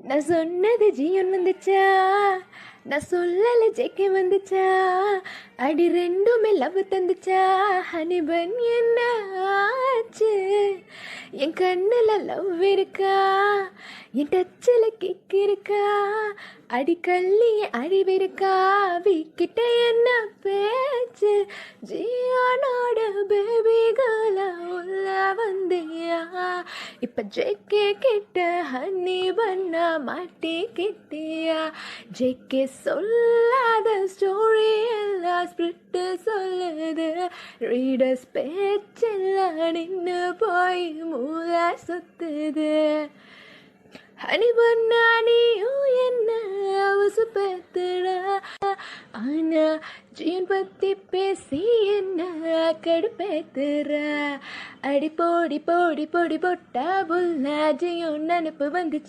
நான் சொன்னது ஜியன் வந்துச்சா, நான் சொல்லல ஜெக்கே வந்துச்சா, அடி ரெண்டுமே லவ் தந்துச்சா, ஹனிபன் என்ன ஆச்சு? என் கண்ணுல லவ் இருக்கா, என் டச்சில் கிக் இருக்கா, அடி கள்ளி அறிவிருக்கா, வீக்கிட்ட என்ன பேச்சு? ஜியானோட பேபி காலா உள்ள வந்தியா, இப்ப ஜெக்கே கிட்ட ஹனி பண்ணா மாட்டிக்கிட்டியா? ஜெக்கே சொல்லாத ஸ்டோரி எல்லாம் ஸ்பிரிட்டு சொல்லுது, ரீடர்ஸ் பேச்செல்லாம் நின்று போய் மூளை சுத்துது. ஹனி பண்ணா நீயும் என்ன அவசு பேத்துட, ஆனா ஜீன் பத்தி பேசி என்ன கடுப்பேத்துற? அடி போடி போடி போடி போட்டா புல்லா ஜியும் நினப்பு வந்துச்சு.